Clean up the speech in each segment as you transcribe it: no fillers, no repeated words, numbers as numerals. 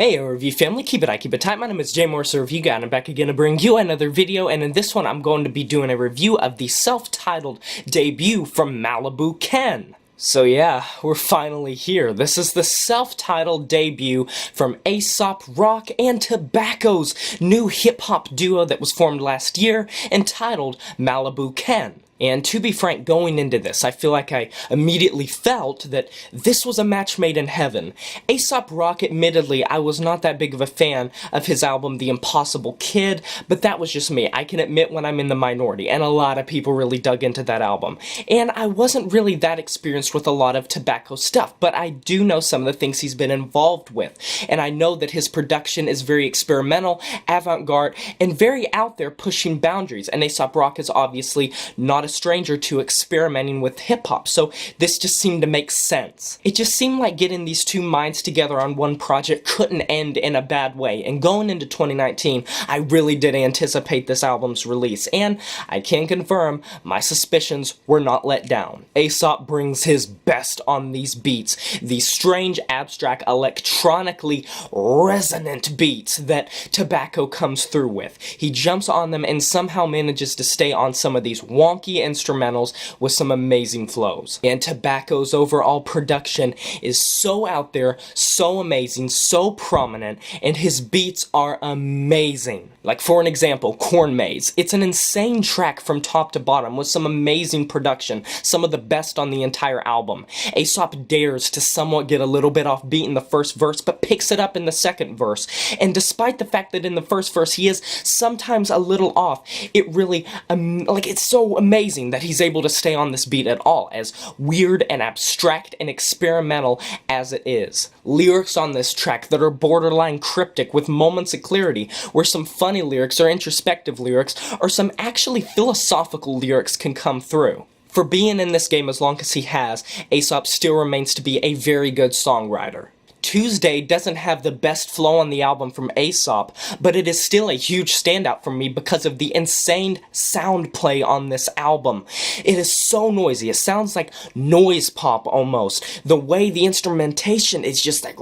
Hey review family, keep it tight. My name is Jay Morris, a review guy, and I'm back again to bring you another video, and in this one I'm going to be doing a review of the self-titled debut from Malibu Ken. So yeah, we're finally here. This is the self-titled debut from Aesop Rock and Tobacco's new hip-hop duo that was formed last year, entitled Malibu Ken. And to be frank, going into this, I feel like I immediately felt that this was a match made in heaven. Aesop Rock, admittedly, I was not that big of a fan of his album The Impossible Kid, but that was just me. I can admit when I'm in the minority, and a lot of people really dug into that album. And I wasn't really that experienced with a lot of Tobacco stuff, but I do know some of the things he's been involved with. And I know that his production is very experimental, avant-garde, and very out there pushing boundaries. And Aesop Rock is obviously not a stranger to experimenting with hip-hop, so this just seemed to make sense. It just seemed like getting these two minds together on one project couldn't end in a bad way, and going into 2019, I really did anticipate this album's release, and I can confirm my suspicions were not let down. Aesop brings his best on these beats, these strange, abstract, electronically resonant beats that Tobacco comes through with. He jumps on them and somehow manages to stay on some of these wonky instrumentals with some amazing flows. And Tobacco's overall production is so out there, so amazing, so prominent, and his beats are amazing. Like for an example, Corn Maze. It's an insane track from top to bottom with some amazing production, some of the best on the entire album. Aesop dares to somewhat get a little bit off beat in the first verse, but picks it up in the second verse. And despite the fact that in the first verse he is sometimes a little off, it really, it's so amazing that he's able to stay on this beat at all, as weird and abstract and experimental as it is. Lyrics on this track that are borderline cryptic with moments of clarity, where some funny lyrics or introspective lyrics or some actually philosophical lyrics can come through. For being in this game as long as he has, Aesop still remains to be a very good songwriter. Tuesday doesn't have the best flow on the album from Aesop, but it is still a huge standout for me because of the insane sound play on this album. It is so noisy. It sounds like noise pop almost. The way the instrumentation is just like...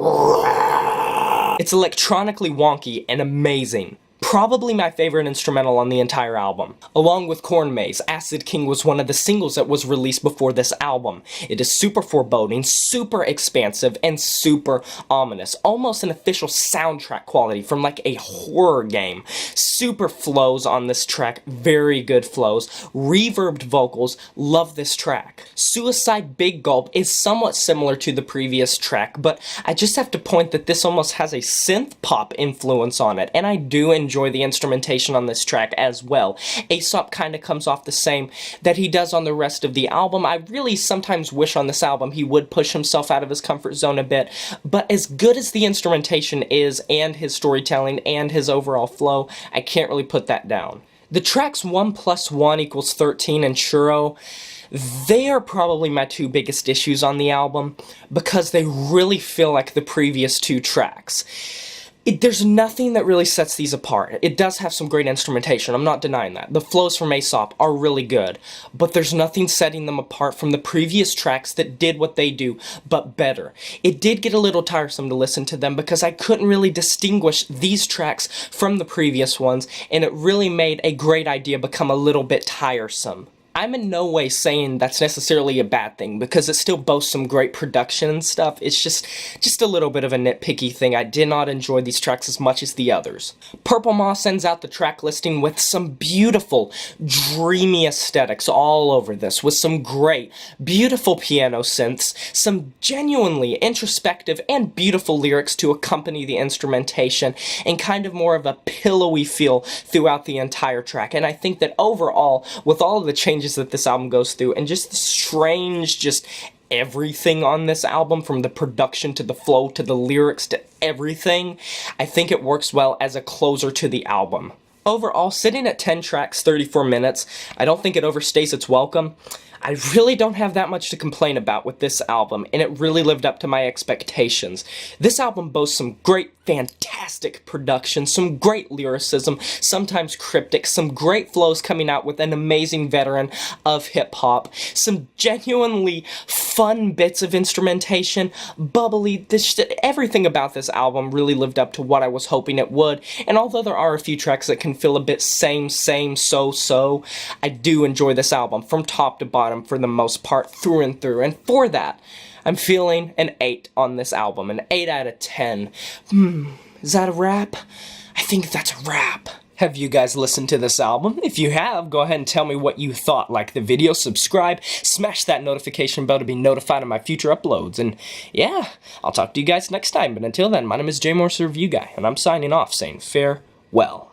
It's electronically wonky and amazing. Probably my favorite instrumental on the entire album. Along with Corn Maze, Acid King was one of the singles that was released before this album. It is super foreboding, super expansive, and super ominous. Almost an official soundtrack quality from like a horror game. Super flows on this track, very good flows. Reverbed vocals, love this track. Suicide Big Gulp is somewhat similar to the previous track, but I just have to point that this almost has a synth pop influence on it, and I do enjoy the instrumentation on this track as well. Aesop kind of comes off the same that he does on the rest of the album. I really sometimes wish on this album he would push himself out of his comfort zone a bit, but as good as the instrumentation is, and his storytelling, and his overall flow, I can't really put that down. The tracks 1 + 1 = 13 and Churro, they are probably my two biggest issues on the album, because they really feel like the previous two tracks. There's nothing that really sets these apart. It does have some great instrumentation, I'm not denying that. The flows from Aesop are really good, but there's nothing setting them apart from the previous tracks that did what they do, but better. It did get a little tiresome to listen to them because I couldn't really distinguish these tracks from the previous ones, and it really made a great idea become a little bit tiresome. I'm in no way saying that's necessarily a bad thing, because it still boasts some great production and stuff. It's just a little bit of a nitpicky thing. I did not enjoy these tracks as much as the others. Purple Moss sends out the track listing with some beautiful, dreamy aesthetics all over this, with some great, beautiful piano synths, some genuinely introspective and beautiful lyrics to accompany the instrumentation, and kind of more of a pillowy feel throughout the entire track. And I think that overall, with all of the changes that this album goes through, and just the strange, just everything on this album, from the production to the flow to the lyrics to everything, I think it works well as a closer to the album. Overall, sitting at 10 tracks, 34 minutes, I don't think it overstays its welcome. I really don't have that much to complain about with this album, and it really lived up to my expectations. This album boasts some great, fantastic production, some great lyricism, sometimes cryptic, some great flows coming out with an amazing veteran of hip-hop, some genuinely fun bits of instrumentation, bubbly, everything about this album really lived up to what I was hoping it would, and although there are a few tracks that can feel a bit same, so, I do enjoy this album from top to bottom for the most part, through and through, and for that, I'm feeling an 8 on this album, an 8 out of 10. Is that a wrap? I think that's a wrap. Have you guys listened to this album? If you have, go ahead and tell me what you thought. Like the video, subscribe, smash that notification bell to be notified of my future uploads. And yeah, I'll talk to you guys next time. But until then, my name is J Morris, the Review Guy, and I'm signing off saying farewell.